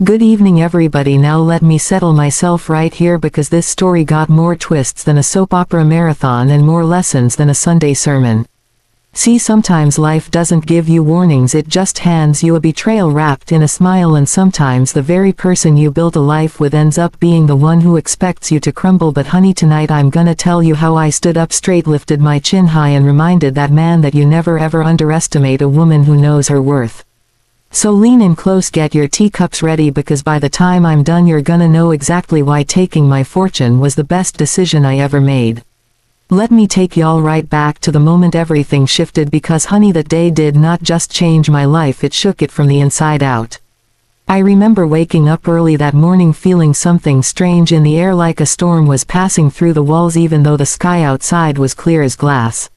Good evening everybody, now let me settle myself right here because this story got more twists than a soap opera marathon and more lessons than a Sunday sermon. See, sometimes life doesn't give you warnings, it just hands you a betrayal wrapped in a smile, and sometimes the very person you built a life with ends up being the one who expects you to crumble. But honey, tonight I'm gonna tell you how I stood up straight, lifted my chin high, and reminded that man that you never ever underestimate a woman who knows her worth. So lean in close, get your teacups ready, because by the time I'm done you're gonna know exactly why taking my fortune was the best decision I ever made. Let me take y'all right back to the moment everything shifted, because honey, that day did not just change my life, it shook it from the inside out. I remember waking up early that morning feeling something strange in the air, like a storm was passing through the walls even though the sky outside was clear as glass.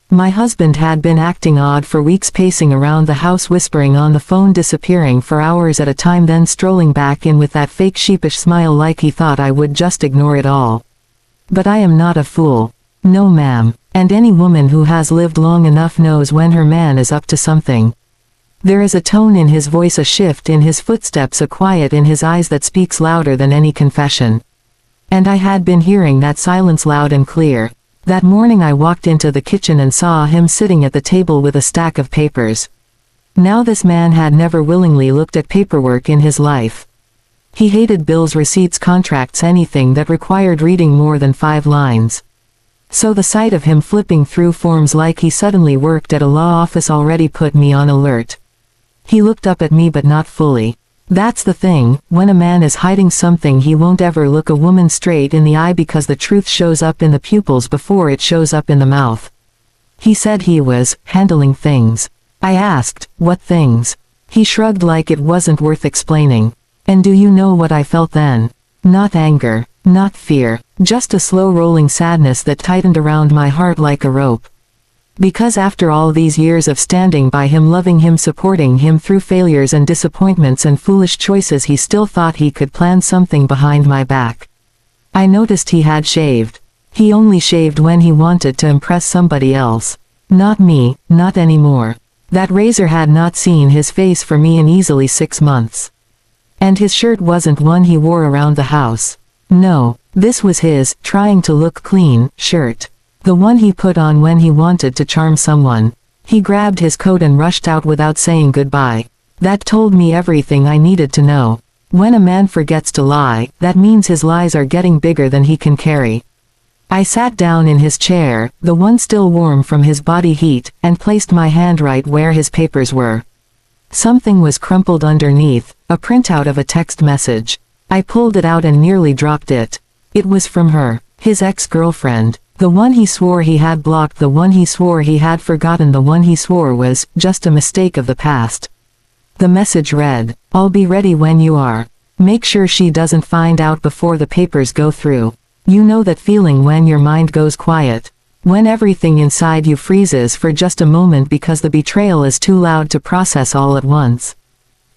My husband had been acting odd for weeks, pacing around the house, whispering on the phone, disappearing for hours at a time, then strolling back in with that fake sheepish smile like he thought I would just ignore it all. But I am not a fool. No ma'am, and any woman who has lived long enough knows when her man is up to something. There is a tone in his voice, a shift in his footsteps, a quiet in his eyes that speaks louder than any confession. And I had been hearing that silence loud and clear. That morning I walked into the kitchen and saw him sitting at the table with a stack of papers. Now this man had never willingly looked at paperwork in his life. He hated bills, receipts, contracts, anything that required reading more than 5 lines. So the sight of him flipping through forms like he suddenly worked at a law office already put me on alert. He looked up at me, but not fully. That's the thing, when a man is hiding something he won't ever look a woman straight in the eye, because the truth shows up in the pupils before it shows up in the mouth. He said he was handling things. I asked, what things? He shrugged like it wasn't worth explaining. And do you know what I felt then? Not anger, not fear, just a slow rolling sadness that tightened around my heart like a rope. Because after all these years of standing by him, loving him, supporting him through failures and disappointments and foolish choices, he still thought he could plan something behind my back. I noticed he had shaved. He only shaved when he wanted to impress somebody else. Not me, not anymore. That razor had not seen his face for me in easily 6 months. And his shirt wasn't one he wore around the house. No, this was his, trying to look clean, shirt. The one he put on when he wanted to charm someone. He grabbed his coat and rushed out without saying goodbye. That told me everything I needed to know. When a man forgets to lie, that means his lies are getting bigger than he can carry. I sat down in his chair, the one still warm from his body heat, and placed my hand right where his papers were. Something was crumpled underneath, a printout of a text message. I pulled it out and nearly dropped it. It was from her, his ex-girlfriend, the one he swore he had blocked, the one he swore he had forgotten, the one he swore was just a mistake of the past. The message read, "I'll be ready when you are. Make sure she doesn't find out before the papers go through." You know that feeling when your mind goes quiet? When everything inside you freezes for just a moment because the betrayal is too loud to process all at once.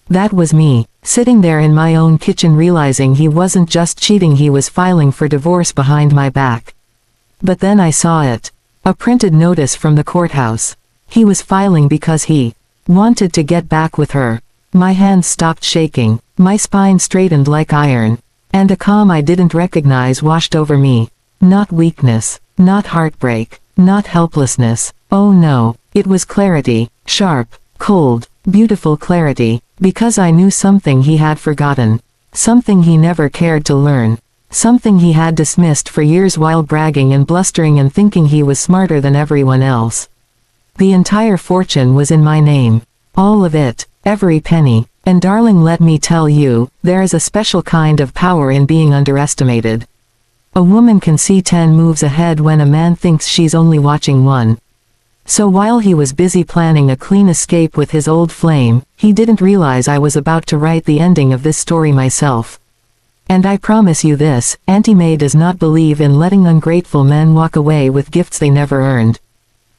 That was me, sitting there in my own kitchen, realizing he wasn't just cheating, he was filing for divorce behind my back. But then I saw it. A printed notice from the courthouse. He was filing because he wanted to get back with her. My hands stopped shaking, my spine straightened like iron, and a calm I didn't recognize washed over me. Not weakness, not heartbreak, not helplessness. Oh no, it was clarity, sharp, cold, beautiful clarity, because I knew something he had forgotten, something he never cared to learn, something he had dismissed for years while bragging and blustering and thinking he was smarter than everyone else. The entire fortune was in my name. All of it, every penny. And darling, let me tell you, there is a special kind of power in being underestimated. A woman can see 10 moves ahead when a man thinks she's only watching 1. So while he was busy planning a clean escape with his old flame, he didn't realize I was about to write the ending of this story myself. And I promise you this, Auntie May does not believe in letting ungrateful men walk away with gifts they never earned.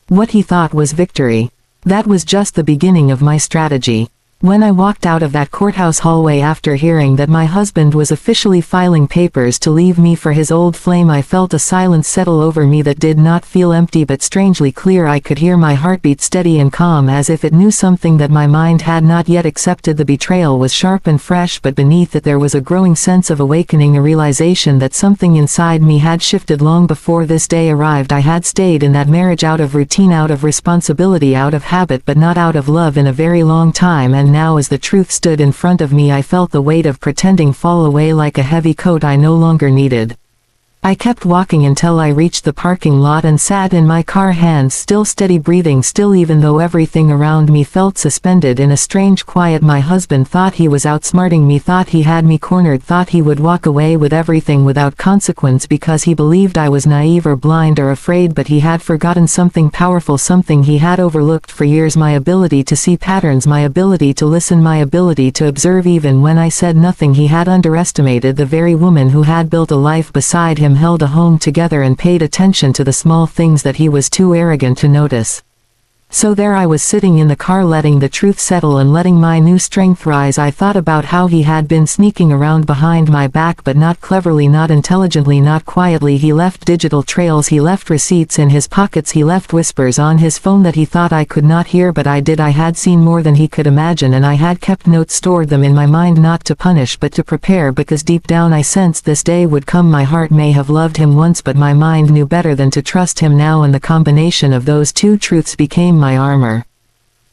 What he thought was victory. That was just the beginning of my strategy. When I walked out of that courthouse hallway after hearing that my husband was officially filing papers to leave me for his old flame, I felt a silence settle over me that did not feel empty but strangely clear. I could hear my heartbeat steady and calm, as if it knew something that my mind had not yet accepted. The betrayal was sharp and fresh, but beneath it there was a growing sense of awakening, a realization that something inside me had shifted long before this day arrived. I had stayed in that marriage out of routine, out of responsibility, out of habit, but not out of love in a very long time, and now as the truth stood in front of me I felt the weight of pretending fall away like a heavy coat I no longer needed. I kept walking until I reached the parking lot and sat in my car, hands still, steady, breathing still, even though everything around me felt suspended in a strange quiet. My husband thought he was outsmarting me, thought he had me cornered, thought he would walk away with everything without consequence because he believed I was naive or blind or afraid, but he had forgotten something powerful, something he had overlooked for years: my ability to see patterns, my ability to listen, my ability to observe. Even when I said nothing, he had underestimated the very woman who had built a life beside him, held a home together, and paid attention to the small things that he was too arrogant to notice. So there I was sitting in the car, letting the truth settle and letting my new strength rise. I thought about how he had been sneaking around behind my back, but not cleverly, not intelligently, not quietly. He left digital trails, he left receipts in his pockets, he left whispers on his phone that he thought I could not hear, but I did. I had seen more than he could imagine, and I had kept notes, stored them in my mind, not to punish but to prepare, because deep down I sensed this day would come. My heart may have loved him once, but my mind knew better than to trust him now, and the combination of those two truths became my armor.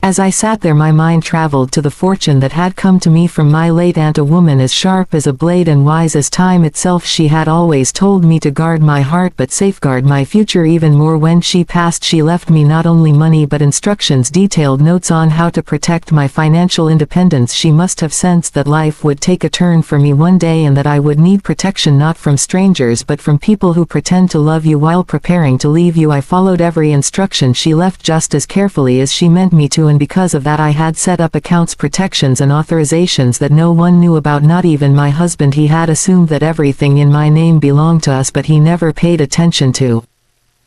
As I sat there, my mind traveled to the fortune that had come to me from my late aunt, a woman as sharp as a blade and wise as time itself. She had always told me to guard my heart but safeguard my future even more. When she passed, she left me not only money but instructions, detailed notes on how to protect my financial independence. She must have sensed that life would take a turn for me one day, and that I would need protection, not from strangers but from people who pretend to love you while preparing to leave you. I followed every instruction she left just as carefully as she meant me to, and because of that I had set up accounts, protections and authorizations that no one knew about, not even my husband. He had assumed that everything in my name belonged to us, but he never paid attention to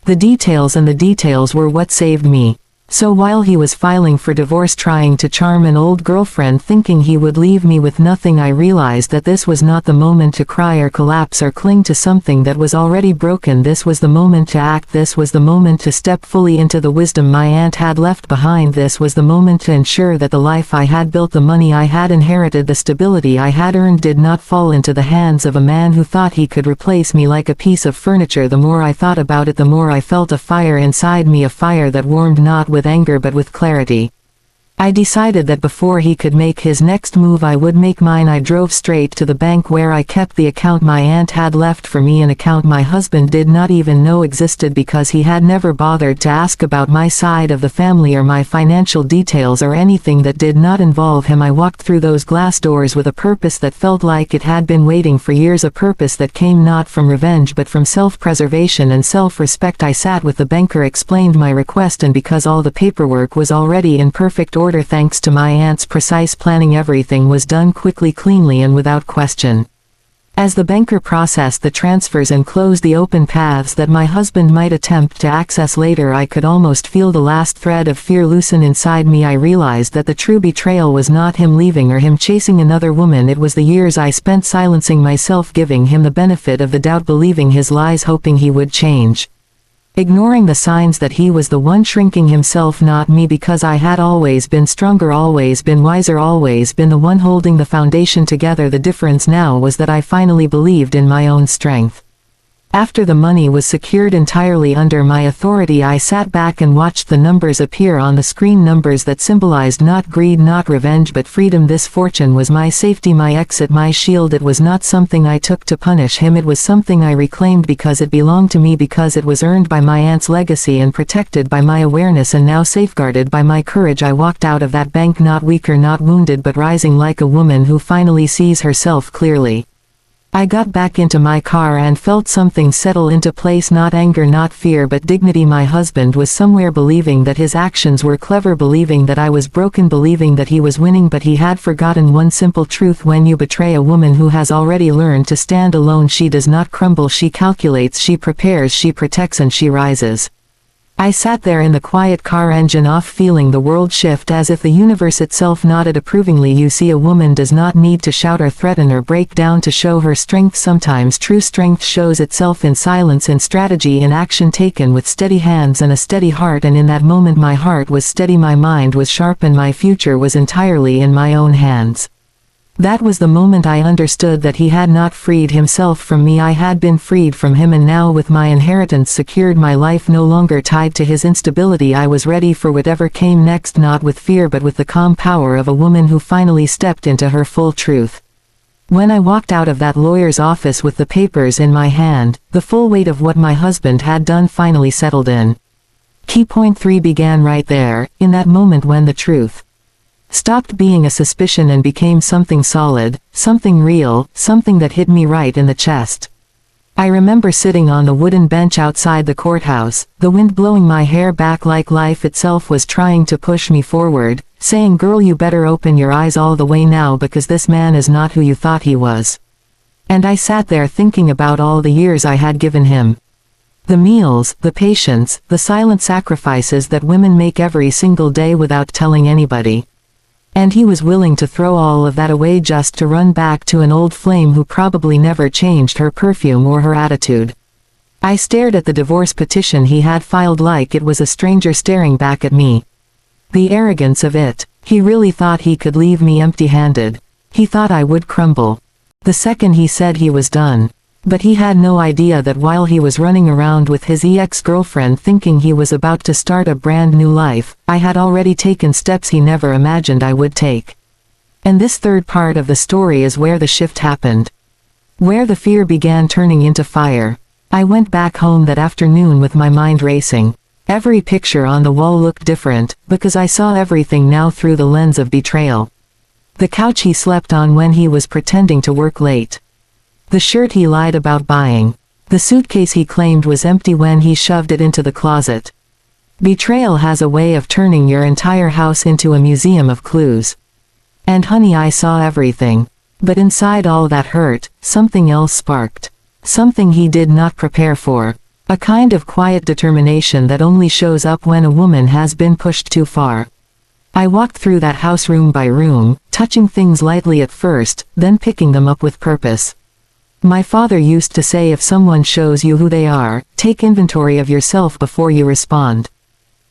the details, and the details were what saved me. So while he was filing for divorce, trying to charm an old girlfriend, thinking he would leave me with nothing, I realized that this was not the moment to cry or collapse or cling to something that was already broken. This was the moment to act. This was the moment to step fully into the wisdom my aunt had left behind. This was the moment to ensure that the life I had built, the money I had inherited, the stability I had earned did not fall into the hands of a man who thought he could replace me like a piece of furniture. The more I thought about it, the more I felt a fire inside me, a fire that warmed not with anger but with clarity. I decided that before he could make his next move I would make mine. I drove straight to the bank where I kept the account my aunt had left for me, an account my husband did not even know existed because he had never bothered to ask about my side of the family or my financial details or anything that did not involve him. I walked through those glass doors with a purpose that felt like it had been waiting for years, a purpose that came not from revenge but from self-preservation and self-respect. I sat with the banker, explained my request, and because all the paperwork was already in perfect order thanks to my aunt's precise planning, everything was done quickly, cleanly, and without question. As the banker processed the transfers and closed the open paths that my husband might attempt to access later, I could almost feel the last thread of fear loosen inside me. I realized that the true betrayal was not him leaving or him chasing another woman. It was the years I spent silencing myself, giving him the benefit of the doubt, believing his lies, hoping he would change, ignoring the signs that he was the one shrinking himself, not me, because I had always been stronger, always been wiser, always been the one holding the foundation together. The difference now was that I finally believed in my own strength. After the money was secured entirely under my authority, I sat back and watched the numbers appear on the screen, numbers that symbolized not greed, not revenge, but freedom. This fortune was my safety, my exit, my shield. It was not something I took to punish him, it was something I reclaimed because it belonged to me, because it was earned by my aunt's legacy and protected by my awareness and now safeguarded by my courage. I walked out of that bank not weaker, not wounded, but rising like a woman who finally sees herself clearly. I got back into my car and felt something settle into place, not anger, not fear, but dignity. My husband was somewhere believing that his actions were clever, believing that I was broken, believing that he was winning, but he had forgotten one simple truth: when you betray a woman who has already learned to stand alone, she does not crumble, she calculates, she prepares, she protects, and she rises. I sat there in the quiet car engine off feeling the world shift as if the universe itself nodded approvingly. You see, a woman does not need to shout or threaten or break down to show her strength. Sometimes true strength shows itself in silence, in strategy, in action taken with steady hands and a steady heart. And in that moment my heart was steady, my mind was sharp, and my future was entirely in my own hands. That was the moment I understood that he had not freed himself from me, I had been freed from him, and now with my inheritance secured, my life no longer tied to his instability, I was ready for whatever came next, not with fear but with the calm power of a woman who finally stepped into her full truth. When I walked out of that lawyer's office with the papers in my hand, the full weight of what my husband had done finally settled in. Key point 3 began right there, in that moment when the truth stopped being a suspicion and became something solid, something real, something that hit me right in the chest. I remember sitting on the wooden bench outside the courthouse, the wind blowing my hair back like life itself was trying to push me forward, saying, "Girl, you better open your eyes all the way now, because this man is not who you thought he was." And I sat there thinking about all the years I had given him. The meals, the patience, the silent sacrifices that women make every single day without telling anybody. And he was willing to throw all of that away just to run back to an old flame who probably never changed her perfume or her attitude. I stared at the divorce petition he had filed like it was a stranger staring back at me. The arrogance of it. He really thought he could leave me empty-handed. He thought I would crumble the second he said he was done. But he had no idea that while he was running around with his ex-girlfriend thinking he was about to start a brand new life, I had already taken steps he never imagined I would take. And this third part of the story is where the shift happened. Where the fear began turning into fire. I went back home that afternoon with my mind racing. Every picture on the wall looked different, because I saw everything now through the lens of betrayal. The couch he slept on when he was pretending to work late. The shirt he lied about buying. The suitcase he claimed was empty when he shoved it into the closet. Betrayal has a way of turning your entire house into a museum of clues. And honey, I saw everything. But inside all that hurt, something else sparked. Something he did not prepare for. A kind of quiet determination that only shows up when a woman has been pushed too far. I walked through that house room by room, touching things lightly at first, then picking them up with purpose. My father used to say, if someone shows you who they are, take inventory of yourself before you respond.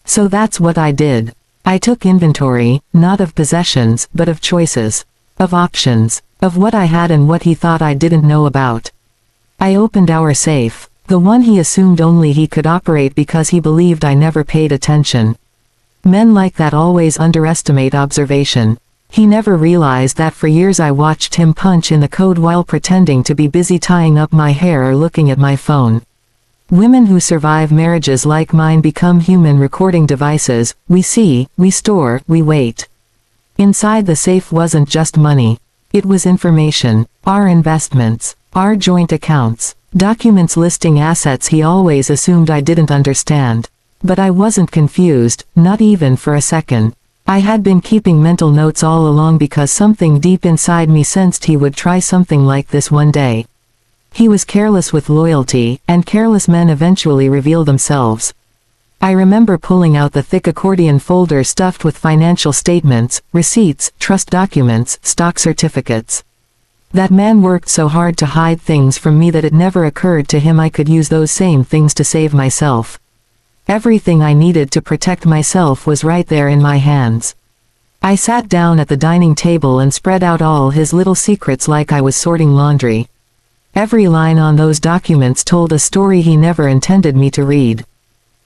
So that's what I did. I took inventory, not of possessions, but of choices. Of options. Of what I had and what he thought I didn't know about. I opened our safe. The one he assumed only he could operate because he believed I never paid attention. Men like that always underestimate observation. He never realized that for years I watched him punch in the code while pretending to be busy tying up my hair or looking at my phone. Women who survive marriages like mine become human recording devices. We see, we store, we wait. Inside the safe wasn't just money. It was information, our investments, our joint accounts, documents listing assets he always assumed I didn't understand. But I wasn't confused, not even for a second. I had been keeping mental notes all along because something deep inside me sensed he would try something like this one day. He was careless with loyalty, and careless men eventually reveal themselves. I remember pulling out the thick accordion folder stuffed with financial statements, receipts, trust documents, stock certificates. That man worked so hard to hide things from me that it never occurred to him I could use those same things to save myself. Everything I needed to protect myself was right there in my hands. I sat down at the dining table and spread out all his little secrets like I was sorting laundry. Every line on those documents told a story he never intended me to read.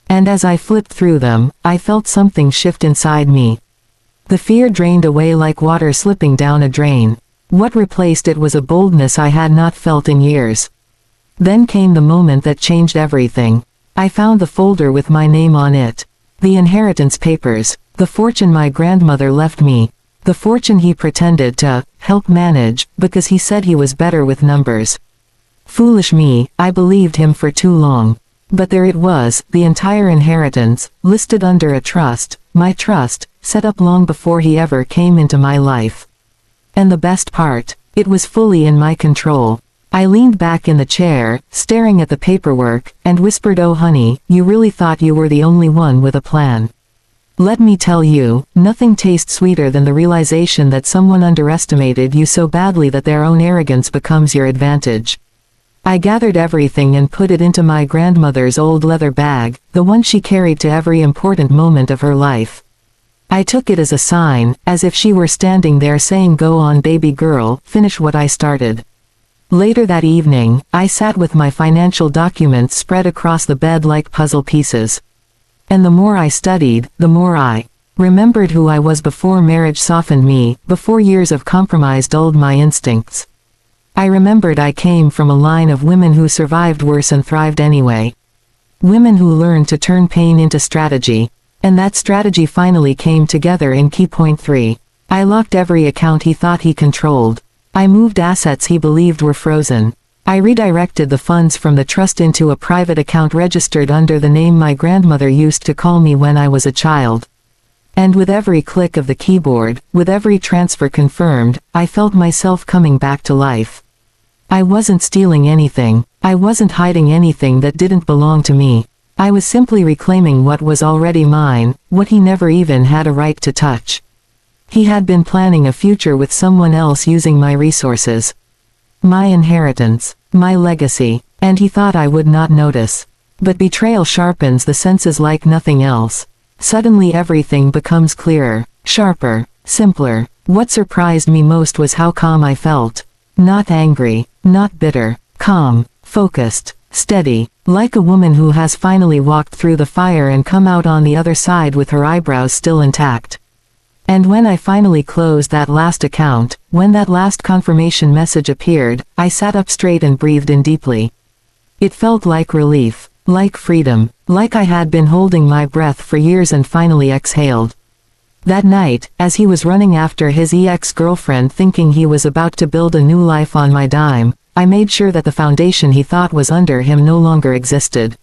And as I flipped through them, I felt something shift inside me. The fear drained away like water slipping down a drain. What replaced it was a boldness I had not felt in years. Then came the moment that changed everything. I found the folder with my name on it. The inheritance papers. The fortune my grandmother left me. The fortune he pretended to help manage, because he said he was better with numbers. Foolish me, I believed him for too long. But there it was, the entire inheritance, listed under a trust, my trust, set up long before he ever came into my life. And the best part, it was fully in my control. I leaned back in the chair, staring at the paperwork, and whispered, "Oh honey, you really thought you were the only one with a plan. Let me tell you, nothing tastes sweeter than the realization that someone underestimated you so badly that their own arrogance becomes your advantage." I gathered everything and put it into my grandmother's old leather bag, the one she carried to every important moment of her life. I took it as a sign, as if she were standing there saying, "Go on baby girl, finish what I started." Later that evening, I sat with my financial documents spread across the bed like puzzle pieces. And the more I studied, the more I remembered who I was before marriage softened me, before years of compromise dulled my instincts. I remembered I came from a line of women who survived worse and thrived anyway. Women who learned to turn pain into strategy. And that strategy finally came together in key point 3. I locked every account he thought he controlled. I moved assets he believed were frozen. I redirected the funds from the trust into a private account registered under the name my grandmother used to call me when I was a child. And with every click of the keyboard, with every transfer confirmed, I felt myself coming back to life. I wasn't stealing anything. I wasn't hiding anything that didn't belong to me. I was simply reclaiming what was already mine, what he never even had a right to touch. He had been planning a future with someone else using my resources. My inheritance. My legacy. And he thought I would not notice. But betrayal sharpens the senses like nothing else. Suddenly everything becomes clearer, sharper, simpler. What surprised me most was how calm I felt. Not angry, not bitter, calm, focused, steady, like a woman who has finally walked through the fire and come out on the other side with her eyebrows still intact. And when I finally closed that last account, when that last confirmation message appeared, I sat up straight and breathed in deeply. It felt like relief, like freedom, like I had been holding my breath for years and finally exhaled. That night, as he was running after his ex-girlfriend thinking he was about to build a new life on my dime, I made sure that the foundation he thought was under him no longer existed.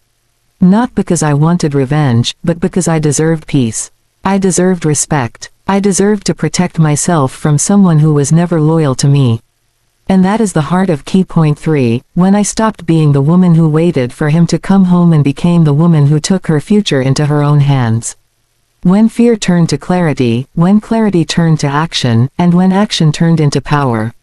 Not because I wanted revenge, but because I deserved peace. I deserved respect. I deserved to protect myself from someone who was never loyal to me. And that is the heart of key point 3, when I stopped being the woman who waited for him to come home and became the woman who took her future into her own hands. When fear turned to clarity, when clarity turned to action, and when action turned into power.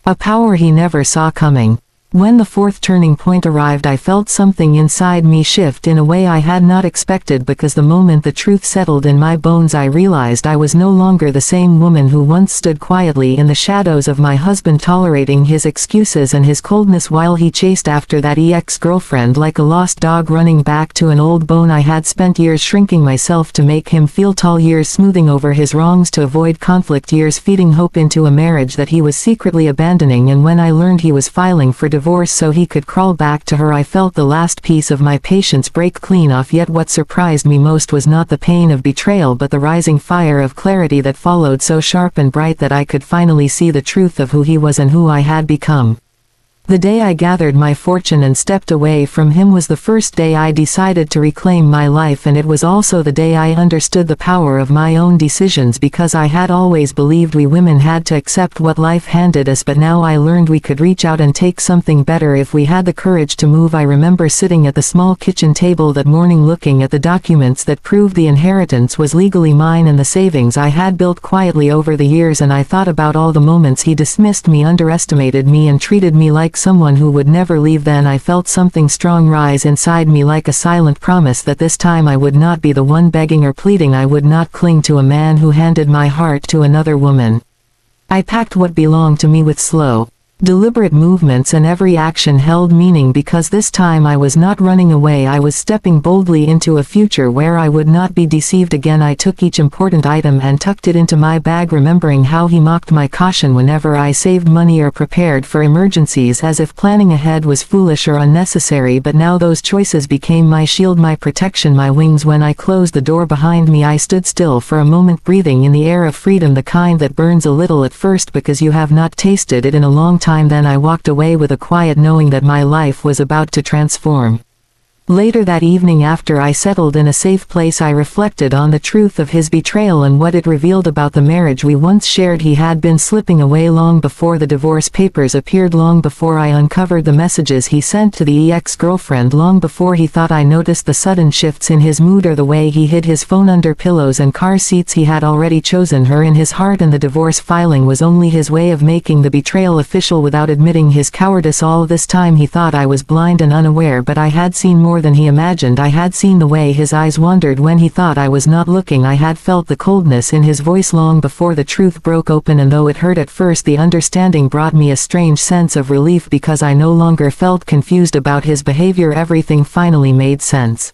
A power he never saw coming. When the fourth turning point arrived, I felt something inside me shift in a way I had not expected, because the moment the truth settled in my bones I realized I was no longer the same woman who once stood quietly in the shadows of my husband, tolerating his excuses and his coldness while he chased after that ex-girlfriend like a lost dog running back to an old bone. I had spent years shrinking myself to make him feel tall, years smoothing over his wrongs to avoid conflict, years feeding hope into a marriage that he was secretly abandoning, and when I learned he was filing for divorce so he could crawl back to her, I felt the last piece of my patience break clean off. Yet what surprised me most was not the pain of betrayal but the rising fire of clarity that followed, so sharp and bright that I could finally see the truth of who he was and who I had become. The day I gathered my fortune and stepped away from him was the first day I decided to reclaim my life, and it was also the day I understood the power of my own decisions, because I had always believed we women had to accept what life handed us, but now I learned we could reach out and take something better if we had the courage to move. I remember sitting at the small kitchen table that morning looking at the documents that proved the inheritance was legally mine and the savings I had built quietly over the years, and I thought about all the moments he dismissed me, underestimated me, and treated me like someone who would never leave. Then I felt something strong rise inside me, like a silent promise that this time I would not be the one begging or pleading. I would not cling to a man who handed my heart to another woman. I packed what belonged to me with slow, deliberate movements, and every action held meaning, because this time I was not running away, I was stepping boldly into a future where I would not be deceived again. I took each important item and tucked it into my bag, remembering how he mocked my caution whenever I saved money or prepared for emergencies, as if planning ahead was foolish or unnecessary. But now those choices became my shield, my protection, my wings. When I closed the door behind me, I stood still for a moment, breathing in the air of freedom, the kind that burns a little at first because you have not tasted it in a long time. Then I walked away with a quiet knowing that my life was about to transform. Later that evening, after I settled in a safe place, I reflected on the truth of his betrayal and what it revealed about the marriage we once shared. He had been slipping away long before the divorce papers appeared, long before I uncovered the messages he sent to the ex-girlfriend, long before he thought I noticed the sudden shifts in his mood or the way he hid his phone under pillows and car seats. He had already chosen her in his heart, and the divorce filing was only his way of making the betrayal official without admitting his cowardice. All this time he thought I was blind and unaware, but I had seen more than he imagined. I had seen the way his eyes wandered when he thought I was not looking. I had felt the coldness in his voice long before the truth broke open, and though it hurt at first, the understanding brought me a strange sense of relief because I no longer felt confused about his behavior. Everything finally made sense.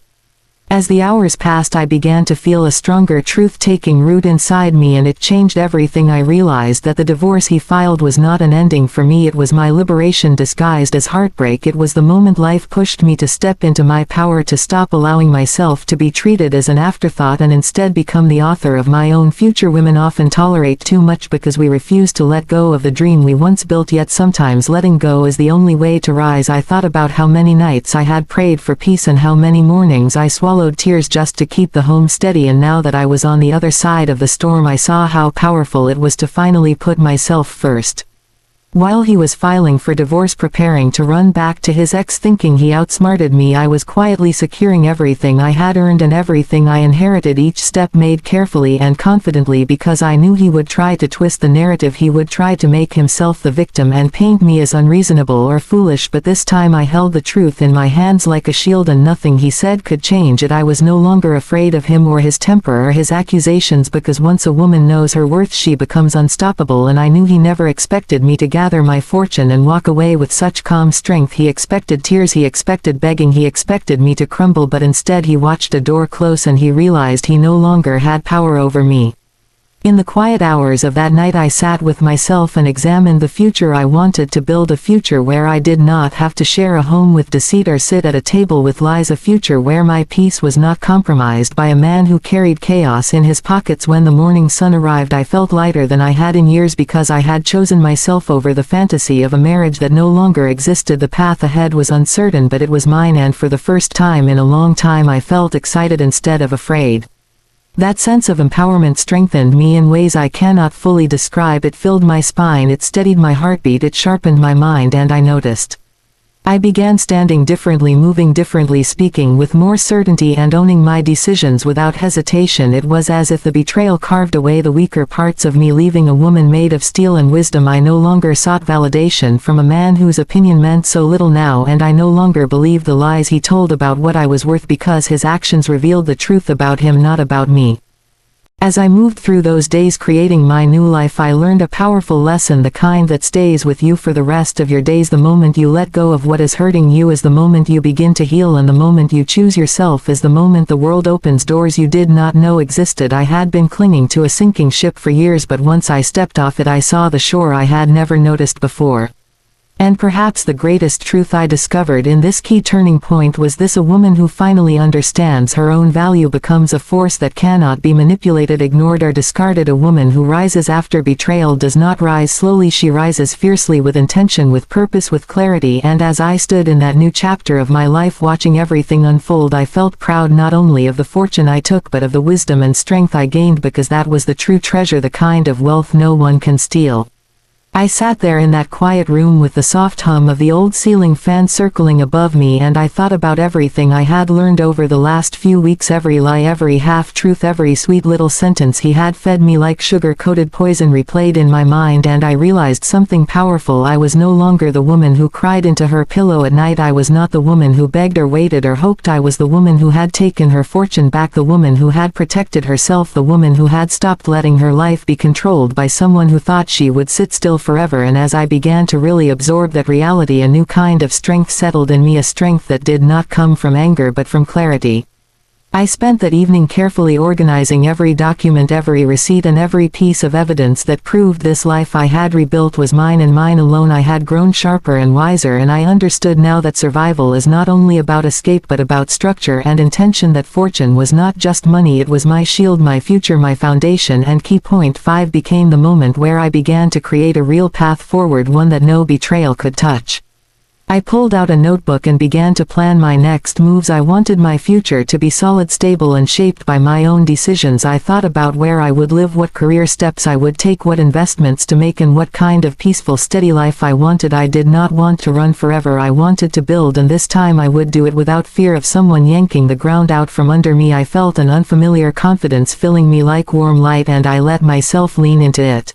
As the hours passed, I began to feel a stronger truth taking root inside me, and it changed everything. I realized that the divorce he filed was not an ending for me, it was my liberation disguised as heartbreak. It was the moment life pushed me to step into my power, to stop allowing myself to be treated as an afterthought and instead become the author of my own future. Women often tolerate too much because we refuse to let go of the dream we once built, yet sometimes letting go is the only way to rise. I thought about how many nights I had prayed for peace and how many mornings I swallowed tears just to keep the home steady, and now that I was on the other side of the storm, I saw how powerful it was to finally put myself first. While he was filing for divorce, preparing to run back to his ex, thinking he outsmarted me, I was quietly securing everything I had earned and everything I inherited, each step made carefully and confidently because I knew he would try to twist the narrative. He would try to make himself the victim and paint me as unreasonable or foolish, but this time I held the truth in my hands like a shield, and nothing he said could change it. I was no longer afraid of him or his temper or his accusations, because once a woman knows her worth, she becomes unstoppable, and I knew he never expected me to gather my fortune and walk away with such calm strength. He expected tears, he expected begging, he expected me to crumble, but instead he watched a door close and he realized he no longer had power over me. In the quiet hours of that night, I sat with myself and examined the future I wanted to build, a future where I did not have to share a home with deceit or sit at a table with lies, a future where my peace was not compromised by a man who carried chaos in his pockets. When the morning sun arrived, I felt lighter than I had in years because I had chosen myself over the fantasy of a marriage that no longer existed. The path ahead was uncertain, but it was mine, and for the first time in a long time I felt excited instead of afraid. That sense of empowerment strengthened me in ways I cannot fully describe. It filled my spine, it steadied my heartbeat, it sharpened my mind, and I noticed I began standing differently, moving differently, speaking with more certainty, and owning my decisions without hesitation. It was as if the betrayal carved away the weaker parts of me, leaving a woman made of steel and wisdom. I no longer sought validation from a man whose opinion meant so little now, and I no longer believed the lies he told about what I was worth, because his actions revealed the truth about him, not about me. As I moved through those days creating my new life, I learned a powerful lesson, the kind that stays with you for the rest of your days. The moment you let go of what is hurting you is the moment you begin to heal, and the moment you choose yourself is the moment the world opens doors you did not know existed. I had been clinging to a sinking ship for years, but once I stepped off it, I saw the shore I had never noticed before. And perhaps the greatest truth I discovered in this key turning point was this: a woman who finally understands her own value becomes a force that cannot be manipulated, ignored, or discarded. A woman who rises after betrayal does not rise slowly, she rises fiercely, with intention, with purpose, with clarity. And as I stood in that new chapter of my life, watching everything unfold, I felt proud not only of the fortune I took, but of the wisdom and strength I gained, because that was the true treasure, the kind of wealth no one can steal. I sat there in that quiet room with the soft hum of the old ceiling fan circling above me, and I thought about everything I had learned over the last few weeks, every lie, every half-truth, every sweet little sentence he had fed me like sugar-coated poison replayed in my mind, and I realized something powerful. I was no longer the woman who cried into her pillow at night. I was not the woman who begged or waited or hoped. I was the woman who had taken her fortune back, the woman who had protected herself, the woman who had stopped letting her life be controlled by someone who thought she would sit still forever. And as I began to really absorb that reality, a new kind of strength settled in me, a strength that did not come from anger but from clarity. I spent that evening carefully organizing every document, every receipt, and every piece of evidence that proved this life I had rebuilt was mine and mine alone. I had grown sharper and wiser, and I understood now that survival is not only about escape but about structure and intention, that fortune was not just money, it was my shield, my future, my foundation. And key point 5 became the moment where I began to create a real path forward, one that no betrayal could touch. I pulled out a notebook and began to plan my next moves. I wanted my future to be solid, stable, and shaped by my own decisions. I thought about where I would live, what career steps I would take, what investments to make, and what kind of peaceful, steady life I wanted. I did not want to run forever. I wanted to build, and this time I would do it without fear of someone yanking the ground out from under me. I felt an unfamiliar confidence filling me like warm light, and I let myself lean into it.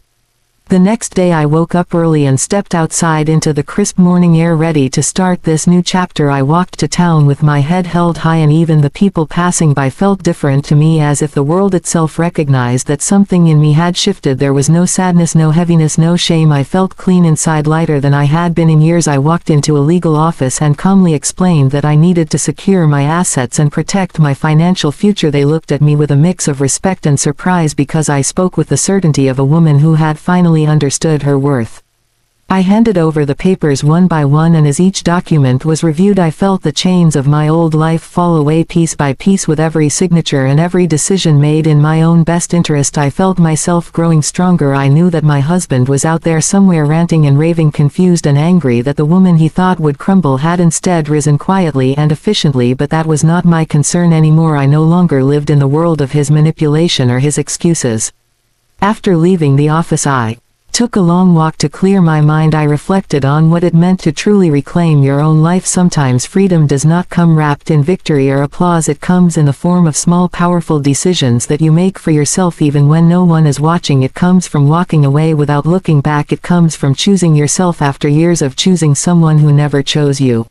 The next day I woke up early and stepped outside into the crisp morning air, ready to start this new chapter. I walked to town with my head held high, and even the people passing by felt different to me, as if the world itself recognized that something in me had shifted. There was no sadness, no heaviness, no shame. I felt clean inside, lighter than I had been in years. I walked into a legal office and calmly explained that I needed to secure my assets and protect my financial future. They looked at me with a mix of respect and surprise, because I spoke with the certainty of a woman who had finally understood her worth. I handed over the papers one by one, and as each document was reviewed I felt the chains of my old life fall away piece by piece. With every signature and every decision made in my own best interest, I felt myself growing stronger. I knew that my husband was out there somewhere, ranting and raving, confused and angry that the woman he thought would crumble had instead risen quietly and efficiently, but that was not my concern anymore. I no longer lived in the world of his manipulation or his excuses. After leaving the office, I took a long walk to clear my mind. I reflected on what it meant to truly reclaim your own life. Sometimes freedom does not come wrapped in victory or applause. It comes in the form of small, powerful decisions that you make for yourself even when no one is watching. It comes from walking away without looking back. It comes from choosing yourself after years of choosing someone who never chose you.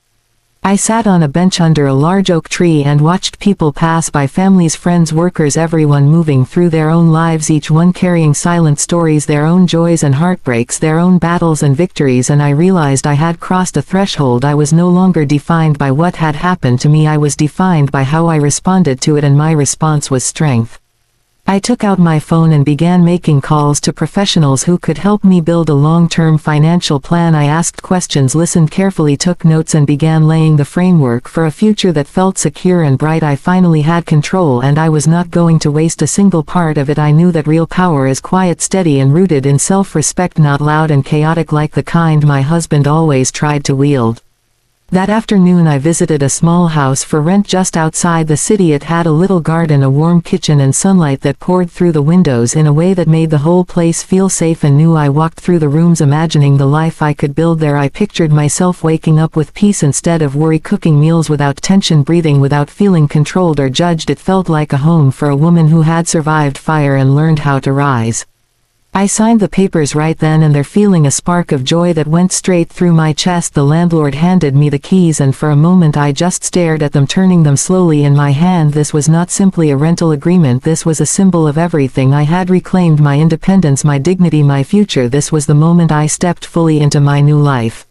I sat on a bench under a large oak tree and watched people pass by, families, friends, workers, everyone moving through their own lives, each one carrying silent stories, their own joys and heartbreaks, their own battles and victories, and I realized I had crossed a threshold. I was no longer defined by what had happened to me. I was defined by how I responded to it, and my response was strength. I took out my phone and began making calls to professionals who could help me build a long-term financial plan. I asked questions, listened carefully, took notes, and began laying the framework for a future that felt secure and bright. I finally had control, and I was not going to waste a single part of it. I knew that real power is quiet, steady, and rooted in self-respect, not loud and chaotic like the kind my husband always tried to wield. That afternoon I visited a small house for rent just outside the city. It had a little garden, a warm kitchen, and sunlight that poured through the windows in a way that made the whole place feel safe and new. I walked through the rooms imagining the life I could build there. I pictured myself waking up with peace instead of worry, cooking meals without tension, breathing without feeling controlled or judged. It felt like a home for a woman who had survived fire and learned how to rise. I signed the papers right then and there, feeling a spark of joy that went straight through my chest. The landlord handed me the keys, and for a moment I just stared at them, turning them slowly in my hand. This was not simply a rental agreement. This was a symbol of everything I had reclaimed: my independence, my dignity, my future. This was the moment I stepped fully into my new life.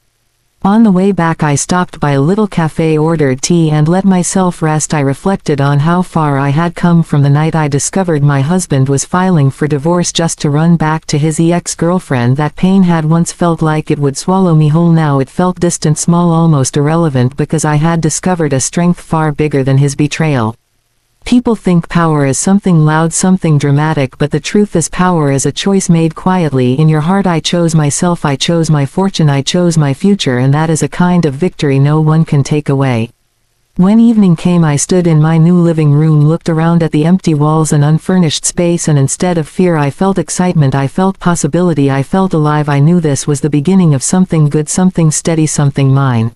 On the way back I stopped by a little cafe, ordered tea, and let myself rest. I reflected on how far I had come from the night I discovered my husband was filing for divorce just to run back to his ex-girlfriend. That pain had once felt like it would swallow me whole. Now it felt distant, small, almost irrelevant, because I had discovered a strength far bigger than his betrayal. People think power is something loud, something dramatic, but the truth is power is a choice made quietly in your heart. I chose myself, I chose my fortune, I chose my future, and that is a kind of victory no one can take away. When evening came I stood in my new living room, looked around at the empty walls and unfurnished space, and instead of fear I felt excitement, I felt possibility, I felt alive. I knew this was the beginning of something good, something steady, something mine.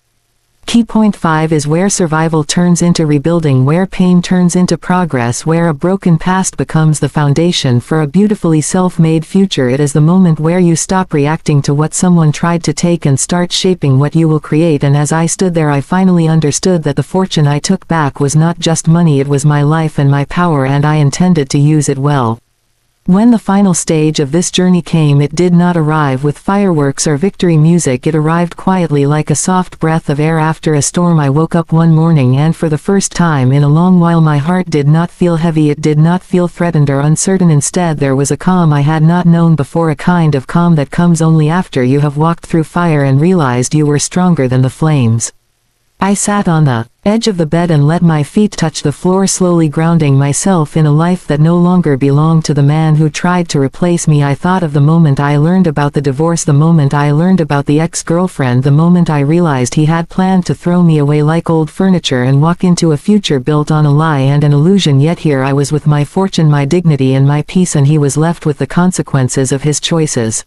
Key point 5 is where survival turns into rebuilding, where pain turns into progress, where a broken past becomes the foundation for a beautifully self-made future. It is the moment where you stop reacting to what someone tried to take and start shaping what you will create. And as I stood there I finally understood that the fortune I took back was not just money, it was my life and my power, and I intended to use it well. When the final stage of this journey came, it did not arrive with fireworks or victory music. It arrived quietly, like a soft breath of air after a storm. I woke up one morning, and for the first time in a long while my heart did not feel heavy. It did not feel threatened or uncertain. Instead there was a calm I had not known before, a kind of calm that comes only after you have walked through fire and realized you were stronger than the flames. I sat on the edge of the bed and let my feet touch the floor, slowly grounding myself in a life that no longer belonged to the man who tried to replace me. I thought of the moment I learned about the divorce, the moment I learned about the ex-girlfriend, the moment I realized he had planned to throw me away like old furniture and walk into a future built on a lie and an illusion. Yet here I was with my fortune, my dignity and my peace, and he was left with the consequences of his choices.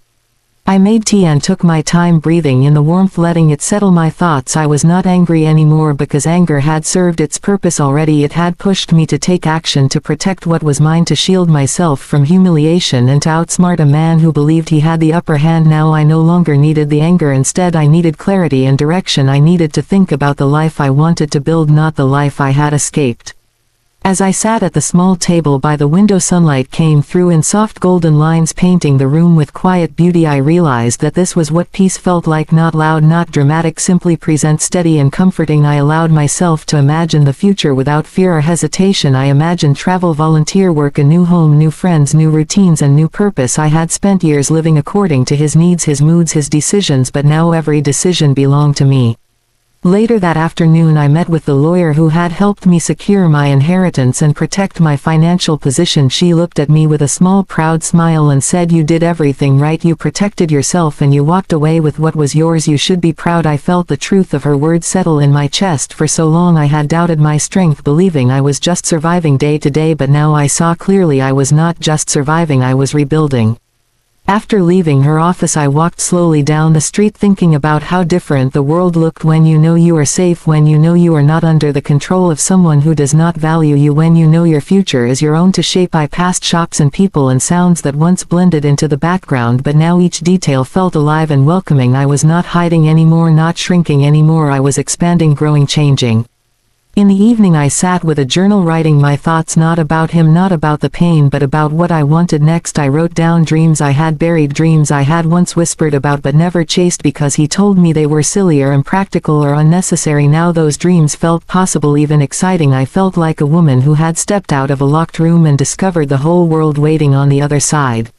I made tea and took my time breathing in the warmth, letting it settle my thoughts. I was not angry anymore because anger had served its purpose already. It had pushed me to take action, to protect what was mine, to shield myself from humiliation, and to outsmart a man who believed he had the upper hand. Now I no longer needed the anger. Instead I needed clarity and direction. I needed to think about the life I wanted to build, not the life I had escaped. As I sat at the small table by the window, sunlight came through in soft golden lines, painting the room with quiet beauty. I realized that this was what peace felt like, not loud, not dramatic, simply present, steady and comforting. I allowed myself to imagine the future without fear or hesitation. I imagined travel, volunteer work, a new home, new friends, new routines and new purpose. I had spent years living according to his needs, his moods, his decisions, but now every decision belonged to me. Later that afternoon I met with the lawyer who had helped me secure my inheritance and protect my financial position. She looked at me with a small, proud smile and said, "You did everything right. You protected yourself and you walked away with what was yours. You should be proud." I felt the truth of her words settle in my chest. For so long I had doubted my strength, believing I was just surviving day to day, but now I saw clearly I was not just surviving, I was rebuilding. After leaving her office I walked slowly down the street, thinking about how different the world looked when you know you are safe, when you know you are not under the control of someone who does not value you, when you know your future is your own to shape. I passed shops and people and sounds that once blended into the background, but now each detail felt alive and welcoming. I was not hiding anymore, not shrinking anymore. I was expanding, growing, changing. In the evening I sat with a journal, writing my thoughts, not about him, not about the pain, but about what I wanted next. I wrote down dreams I had buried, dreams I had once whispered about but never chased because he told me they were silly or impractical or unnecessary. Now those dreams felt possible, even exciting. I felt like a woman who had stepped out of a locked room and discovered the whole world waiting on the other side.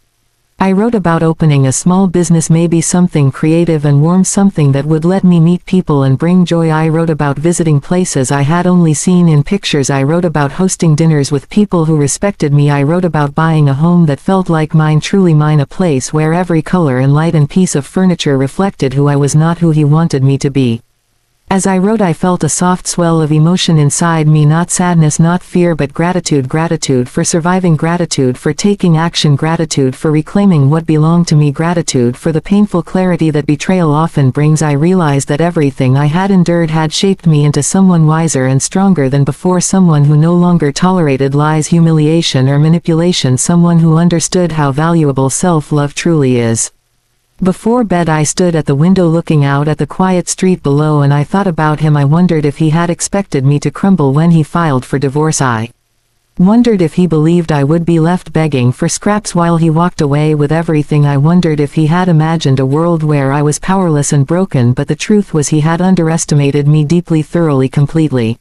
I wrote about opening a small business, maybe something creative and warm, something that would let me meet people and bring joy. I wrote about visiting places I had only seen in pictures. I wrote about hosting dinners with people who respected me. I wrote about buying a home that felt like mine, truly mine, a place where every color and light and piece of furniture reflected who I was, not who he wanted me to be. As I wrote I felt a soft swell of emotion inside me, not sadness, not fear, but gratitude. Gratitude for surviving, gratitude for taking action, gratitude for reclaiming what belonged to me, gratitude for the painful clarity that betrayal often brings. I realized that everything I had endured had shaped me into someone wiser and stronger than before, someone who no longer tolerated lies, humiliation or manipulation, someone who understood how valuable self-love truly is. Before bed I stood at the window looking out at the quiet street below, and I thought about him. I wondered if he had expected me to crumble when he filed for divorce. I wondered if he believed I would be left begging for scraps while he walked away with everything. I wondered if he had imagined a world where I was powerless and broken, but the truth was he had underestimated me deeply, thoroughly, completely.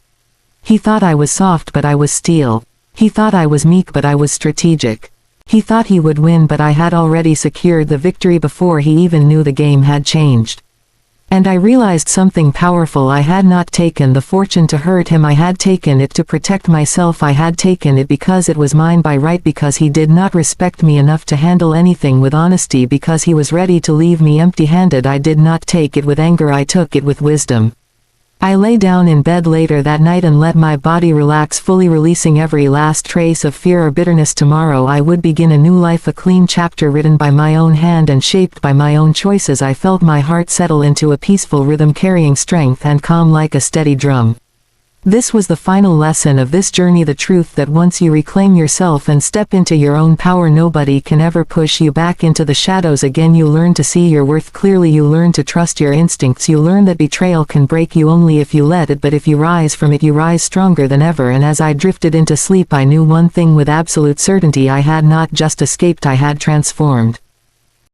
He thought I was soft, but I was steel. He thought I was meek, but I was strategic. He thought he would win, but I had already secured the victory before he even knew the game had changed. And I realized something powerful. I had not taken the fortune to hurt him. I had taken it to protect myself. I had taken it because it was mine by right, because he did not respect me enough to handle anything with honesty, because he was ready to leave me empty-handed. I did not take it with anger, I took it with wisdom. I lay down in bed later that night and let my body relax, fully releasing every last trace of fear or bitterness. Tomorrow I would begin a new life, a clean chapter written by my own hand and shaped by my own choices. I felt my heart settle into a peaceful rhythm, carrying strength and calm like a steady drum. This was the final lesson of this journey, the truth that once you reclaim yourself and step into your own power, nobody can ever push you back into the shadows again. You learn to see your worth clearly, you learn to trust your instincts, you learn that betrayal can break you only if you let it, but if you rise from it you rise stronger than ever. And as I drifted into sleep I knew one thing with absolute certainty: I had not just escaped, I had transformed.